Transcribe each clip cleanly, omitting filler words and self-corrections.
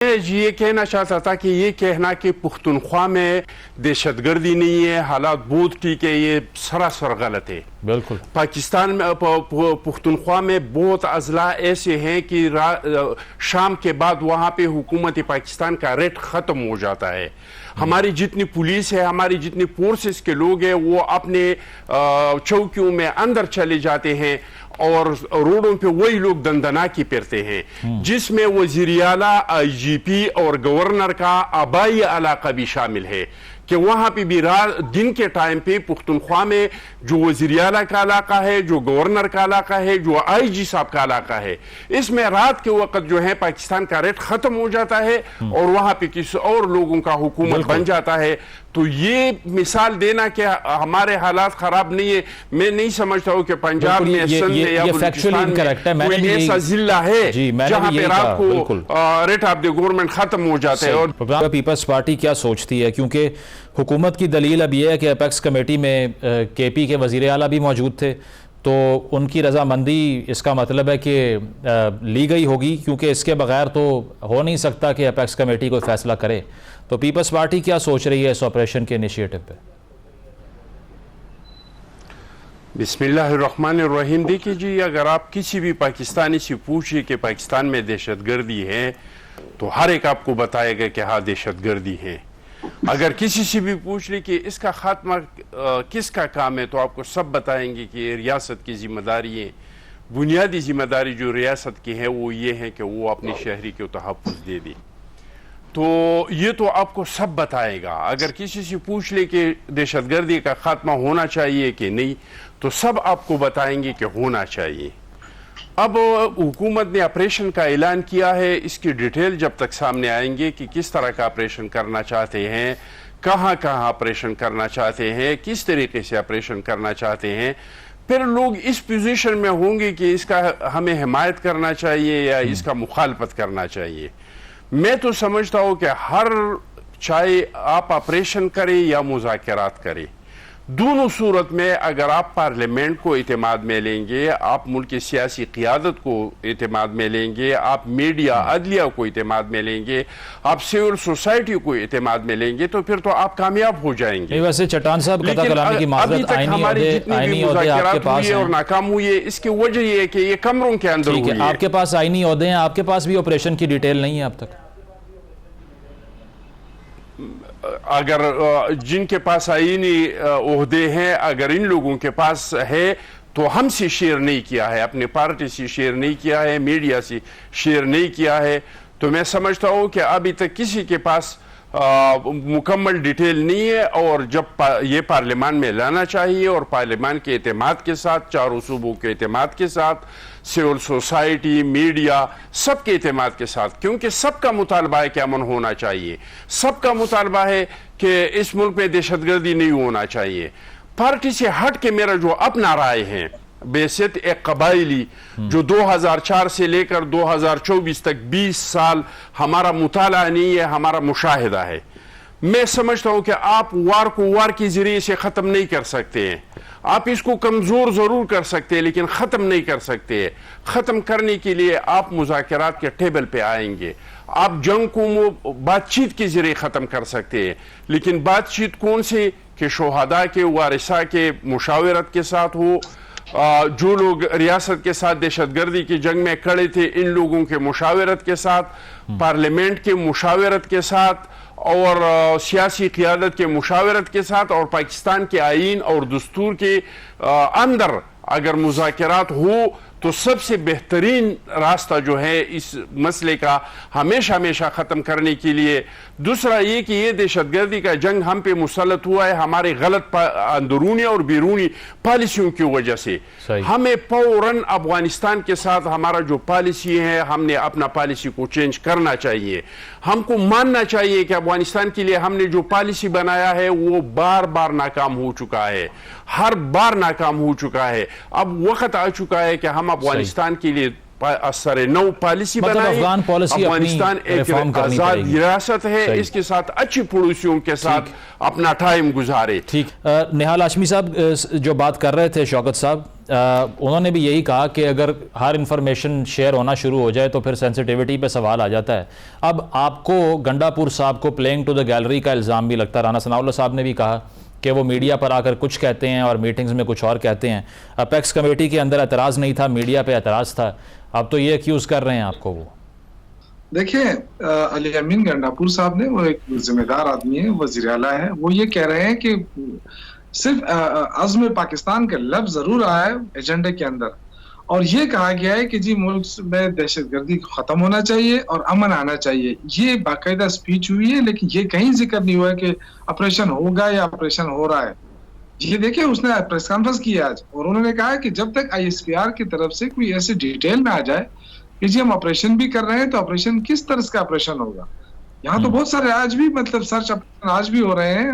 یہ کہنا چاہتا تھا کہ یہ کہنا کہ پختونخوا میں دہشت گردی نہیں ہے، حالات بہت ٹھیک ہے، یہ سراسر غلط ہے۔ بالکل پاکستان میں پختونخوا میں بہت اضلاع ایسے ہیں کہ شام کے بعد وہاں پہ حکومت پاکستان کا ریٹ ختم ہو جاتا ہے۔ ہماری جتنی پولیس ہے، ہماری جتنی فورسز کے لوگ ہیں، وہ اپنے چوکیوں میں اندر چلے جاتے ہیں اور روڈوں پہ وہی لوگ دندناکی پھرتے ہیں، جس میں وزیر اعلیٰ، آئی جی پی اور گورنر کا آبائی علاقہ بھی شامل ہے کہ وہاں پہ بھی دن کے ٹائم پہ پختونخوا میں جو وزیر اعلیٰ کا علاقہ ہے، جو گورنر کا علاقہ ہے، جو آئی جی صاحب کا علاقہ ہے، اس میں رات کے وقت جو ہے پاکستان کا ریٹ ختم ہو جاتا ہے اور وہاں پہ کسی اور لوگوں کا حکومت بن جاتا ہے۔ تو یہ مثال دینا کہ ہمارے حالات خراب نہیں ہے، میں نہیں سمجھتا ہوں کہ پنجاب میں، سندھ میں یا بلوچستان میں کوئی ایسا ضلع ہے جہاں پہ رات کو ریٹ آف دی گورنمنٹ ختم ہو جاتا ہے۔ اور پیپلز پارٹی کیا سوچتی ہے؟ کیونکہ حکومت کی دلیل اب یہ ہے کہ اپیکس کمیٹی میں کے پی کے وزیر اعلیٰ بھی موجود تھے، تو ان کی رضامندی اس کا مطلب ہے کہ لی گئی ہوگی، کیونکہ اس کے بغیر تو ہو نہیں سکتا کہ اپیکس کمیٹی کوئی فیصلہ کرے۔ تو پیپلز پارٹی کیا سوچ رہی ہے اس آپریشن کے انیشیٹو پہ؟ بسم اللہ الرحمن الرحیم۔ دیکھیے جی، اگر آپ کسی بھی پاکستانی سے پوچھیں کہ پاکستان میں دہشت گردی ہے تو ہر ایک آپ کو بتائے گا کہ ہاں دہشت گردی ہے۔ اگر کسی سے بھی پوچھ لیں کہ اس کا خاتمہ کس کا کام ہے تو آپ کو سب بتائیں گے کہ ریاست کی ذمہ داری ہے۔ بنیادی ذمہ داری جو ریاست کی ہے وہ یہ ہے کہ وہ اپنی شہری کو تحفظ دے دے۔ تو یہ تو آپ کو سب بتائے گا۔ اگر کسی سے پوچھ لے کہ دہشت گردی کا خاتمہ ہونا چاہیے کہ نہیں تو سب آپ کو بتائیں گے کہ ہونا چاہیے۔ اب حکومت نے آپریشن کا اعلان کیا ہے، اس کی ڈیٹیل جب تک سامنے آئیں گے کہ کس طرح کا آپریشن کرنا چاہتے ہیں، کہاں کہاں آپریشن کرنا چاہتے ہیں، کس طریقے سے آپریشن کرنا چاہتے ہیں، پھر لوگ اس پوزیشن میں ہوں گے کہ اس کا ہمیں حمایت کرنا چاہیے یا اس کا مخالفت کرنا چاہیے۔ میں تو سمجھتا ہوں کہ چاہے آپ آپریشن کریں یا مذاکرات کریں، دونوں صورت میں اگر آپ پارلیمنٹ کو اعتماد میں لیں گے، آپ ملک کی سیاسی قیادت کو اعتماد میں لیں گے، آپ میڈیا، عدلیہ کو اعتماد میں لیں گے، آپ سول سوسائٹی کو اعتماد میں لیں گے تو پھر تو آپ کامیاب ہو جائیں گے۔ ویسے چٹان صاحب قطع کلامی کی معذرت، ابھی تک ہماری جتنی بھی مذاکرات ہوئی ہے اور ناکام ہوئی ہے، اس کی وجہ یہ ہے کہ یہ کمروں کے اندر ہوئی ہے۔ آپ کے پاس آئینی عہدے ہیں، آپ کے پاس بھی آپریشن کی ڈیٹیل نہیں ہے اب تک؟ اگر جن کے پاس آئینی عہدے ہیں، اگر ان لوگوں کے پاس ہے تو ہم سے شیئر نہیں کیا ہے، اپنے پارٹی سے شیئر نہیں کیا ہے، میڈیا سے شیئر نہیں کیا ہے، تو میں سمجھتا ہوں کہ ابھی تک کسی کے پاس مکمل ڈیٹیل نہیں ہے، اور جب یہ پارلیمان میں لانا چاہیے اور پارلیمان کے اعتماد کے ساتھ، چاروں صوبوں کے اعتماد کے ساتھ، سول سوسائٹی، میڈیا، سب کے اعتماد کے ساتھ، کیونکہ سب کا مطالبہ ہے کہ امن ہونا چاہیے، سب کا مطالبہ ہے کہ اس ملک میں دہشت گردی نہیں ہونا چاہیے۔ پارٹی سے ہٹ کے میرا جو اپنا رائے ہے، بیست ایک قبائلی جو 2004 سے لے کر 2024 تک 20 سال ہمارا مطالعہ نہیں ہے، ہمارا مشاہدہ ہے، میں سمجھتا ہوں کہ آپ وار کو وار کے ذریعے سے ختم نہیں کر سکتے ہیں۔ آپ اس کو کمزور ضرور کر سکتے ہیں لیکن ختم نہیں کر سکتے ہیں۔ ختم کرنے کے لیے آپ مذاکرات کے ٹیبل پہ آئیں گے، آپ جنگ کو بات چیت کے ذریعے ختم کر سکتے ہیں، لیکن بات چیت کون سے کہ شہداء کے، وارثاء کے مشاورت کے ساتھ ہو، جو لوگ ریاست کے ساتھ دہشت گردی کی جنگ میں کھڑے تھے ان لوگوں کے مشاورت کے ساتھ، پارلیمنٹ کے مشاورت کے ساتھ اور سیاسی قیادت کے مشاورت کے ساتھ، اور پاکستان کے آئین اور دستور کے اندر اگر مذاکرات ہو تو سب سے بہترین راستہ جو ہے اس مسئلے کا ہمیشہ ختم کرنے کے لیے۔ دوسرا یہ کہ یہ دہشت گردی کا جنگ ہم پہ مسلط ہوا ہے ہمارے غلط اندرونی اور بیرونی پالیسیوں کی وجہ سے۔ ہمیں فوراً افغانستان کے ساتھ ہمارا جو پالیسی ہے، ہم نے اپنا پالیسی کو چینج کرنا چاہیے۔ ہم کو ماننا چاہیے کہ افغانستان کے لیے ہم نے جو پالیسی بنایا ہے وہ بار بار ناکام ہو چکا ہے، ہر بار ناکام ہو چکا ہے۔ اب وقت آ چکا ہے کہ ہم افغانستان کے لیے اثر نو پالیسی بنائیں۔ افغانستان ایک آزاد ریاست ہے، اس کے ساتھ اچھی پڑوسیوں کے ساتھ اپنا ٹائم گزارے۔ ٹھیک، نہال ہاشمی صاحب جو بات کر رہے تھے شوکت صاحب، انہوں نے بھی یہی کہا کہ اگر ہر انفارمیشن شیئر ہونا شروع ہو جائے تو پھر سینسیٹیوٹی پہ سوال آ جاتا ہے. اب آپ کو گنڈا پور صاحب کو پلینگ ٹو دا گیلری کا الزام بھی لگتا ہے. رانا ثناء اللہ صاحب نے بھی کہا کہ وہ میڈیا پر آ کر کچھ کہتے ہیں اور میٹنگز میں کچھ اور کہتے ہیں. اپیکس کمیٹی کے اندر اعتراض نہیں تھا, میڈیا پہ اعتراض تھا, اب تو یہ ایکیوز کر رہے ہیں آپ کو. وہ دیکھیں علی امین گنڈا پور صاحب نے, وہ ایک ذمہ دار آدمی ہے, وزیر اعلیٰ ہے, وہ یہ کہہ رہے ہیں کہ صرف عزم پاکستان کا لفظ ضرور آیا ہے ایجنڈے کے اندر, اور یہ کہا گیا ہے کہ جی ملک میں دہشت گردی ختم ہونا چاہیے اور امن آنا چاہیے. یہ باقاعدہ سپیچ ہوئی ہے, لیکن یہ کہیں ذکر نہیں ہوا ہے کہ آپریشن ہوگا یا آپریشن ہو رہا ہے. یہ دیکھیں اس نے پریس کانفرنس کی آج, اور انہوں نے کہا کہ جب تک ISPR کی طرف سے کوئی ایسی ڈیٹیل میں آ جائے کہ جی ہم آپریشن بھی کر رہے ہیں, تو آپریشن کس طرح کا آپریشن ہوگا. یہاں تو بہت سارے آج بھی مطلب سرچ آپریشن آج بھی ہو رہے ہیں,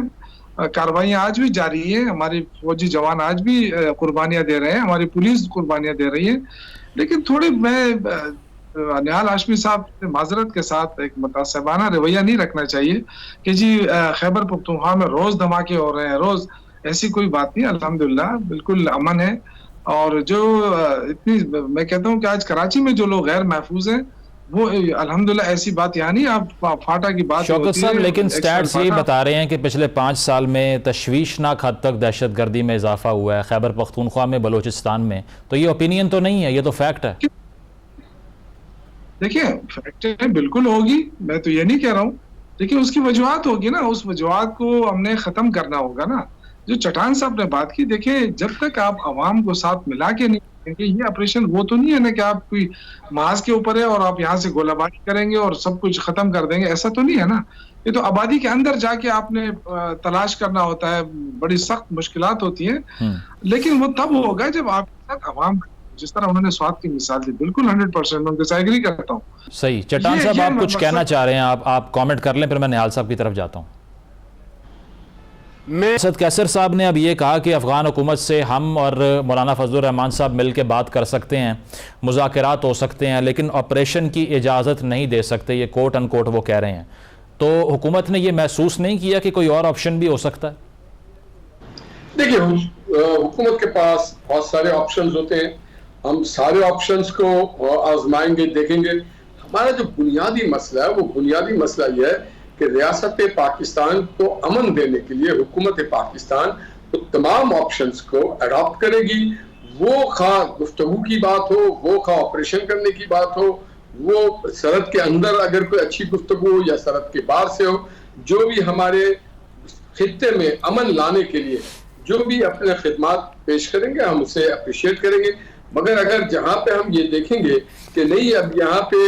کاروائیاں آج بھی جاری ہیں, ہماری فوجی جوان آج بھی قربانیاں دے رہے ہیں, ہماری پولیس قربانیاں دے رہی ہے. لیکن تھوڑی میں نہال ہاشمی صاحب سے معذرت کے ساتھ ایک متعصبانہ رویہ نہیں رکھنا چاہیے کہ جی خیبر پختونخوا میں روز دھماکے ہو رہے ہیں روز. ایسی کوئی بات نہیں, الحمدللہ بالکل امن ہے. اور جو اتنی میں کہتا ہوں کہ آج کراچی میں جو لوگ غیر محفوظ ہیں وہ الحمدللہ ایسی بات یہاں نہیں. آپ فاٹا کی بات شوکت صاحب, لیکن سٹیٹس یہ بتا رہے ہیں کہ پچھلے 5 سال میں تشویشناک حد تک دہشت گردی میں اضافہ ہوا ہے خیبر پختونخوا میں, بلوچستان میں. تو یہ اوپینین تو نہیں ہے, یہ تو فیکٹ ہے. دیکھیں فیکٹ بالکل ہوگی, میں تو یہ نہیں کہہ رہا ہوں, لیکن اس کی وجوہات ہوگی نا, اس وجوہات کو ہم نے ختم کرنا ہوگا نا. جو چٹان صاحب نے بات کی, دیکھیں جب تک آپ عوام کو ساتھ ملا کے نہیں کریں گے, یہ آپریشن وہ تو نہیں ہے نا کہ آپ کوئی محاذ کے اوپر ہے اور آپ یہاں سے گولہ باری کریں گے اور سب کچھ ختم کر دیں گے, ایسا تو نہیں ہے نا. یہ تو آبادی کے اندر جا کے آپ نے تلاش کرنا ہوتا ہے, بڑی سخت مشکلات ہوتی ہیں, لیکن وہ تب ہوگا جب آپ کے ساتھ عوام, جس طرح انہوں نے سوات کی مثال دی, بالکل 100% میں ان کے ساتھ ایگری کرتا ہوں. صحیح. چٹان صاحب آپ کچھ کہنا چاہ رہے ہیں, آپ کامنٹ کر لیں, پھر میں نہال صاحب کی طرف جاتا ہوں. اسد کیسر صاحب نے اب یہ کہا کہ افغان حکومت سے ہم اور مولانا فضل الرحمان صاحب مل کے بات کر سکتے ہیں, مذاکرات ہو سکتے ہیں, لیکن آپریشن کی اجازت نہیں دے سکتے. یہ کوٹ ان کوٹ وہ کہہ رہے ہیں. تو حکومت نے یہ محسوس نہیں کیا کہ کوئی اور آپشن بھی ہو سکتا ہے؟ دیکھیے حکومت کے پاس بہت سارے آپشنز ہوتے ہیں, ہم سارے آپشنز کو آزمائیں گے, دیکھیں گے. ہمارا جو بنیادی مسئلہ ہے وہ بنیادی مسئلہ یہ ہے کہ ریاست پاکستان کو امن دینے کے لیے حکومت پاکستان تو تمام آپشنز کو اڈاپٹ کرے گی. وہ خواہ گفتگو کی بات ہو, وہ خواہ آپریشن کرنے کی بات ہو, وہ سرحد کے اندر اگر کوئی اچھی گفتگو ہو یا سرحد کے باہر سے ہو, جو بھی ہمارے خطے میں امن لانے کے لیے جو بھی اپنے خدمات پیش کریں گے ہم اسے اپریشیٹ کریں گے. مگر اگر جہاں پہ ہم یہ دیکھیں گے کہ نہیں اب یہاں پہ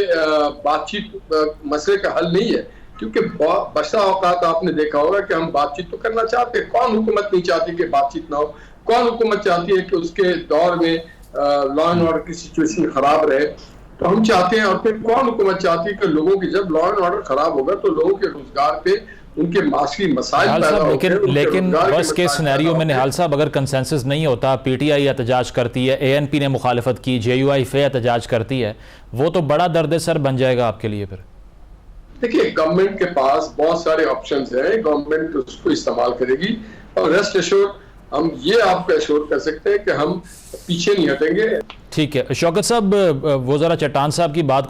بات چیت مسئلے کا حل نہیں ہے, کیونکہ بسا اوقات آپ نے دیکھا ہوگا کہ ہم بات چیت تو کرنا چاہتے ہیں. کون حکومت نہیں چاہتی کہ بات چیت نہ ہو؟ کون حکومت چاہتی ہے کہ اس کے دور میں لا اینڈ آرڈر کی سچویشن خراب رہے؟ تو ہم چاہتے ہیں. اور پھر کون حکومت چاہتی ہے کہ لوگوں کی جب لا اینڈ آرڈر خراب ہوگا تو لوگوں کے روزگار پہ ان کے معاشی مسائل پیدا ہوتے ہیں. لیکن ورسٹ کیس سینیریو میں نہال صاحب اگر کنسنسس نہیں ہوتا, PTI احتجاج کرتی ہے, ANP نے مخالفت کی, JUI احتجاج کرتی ہے, وہ تو بڑا درد سر بن جائے گا آپ کے لیے. پھر دیکھیے گورنمنٹ کے پاس بہت سارے آپشنز ہیں, گورنمنٹ اس کو استعمال کرے گی. اور ریسٹ ایشور ہم یہ آپ کو ایشور کر سکتے ہیں کہ ہم پیچھے نہیں ہٹیں گے. ٹھیک ہے. شوکت صاحب وہ ذرا چٹان صاحب کی بات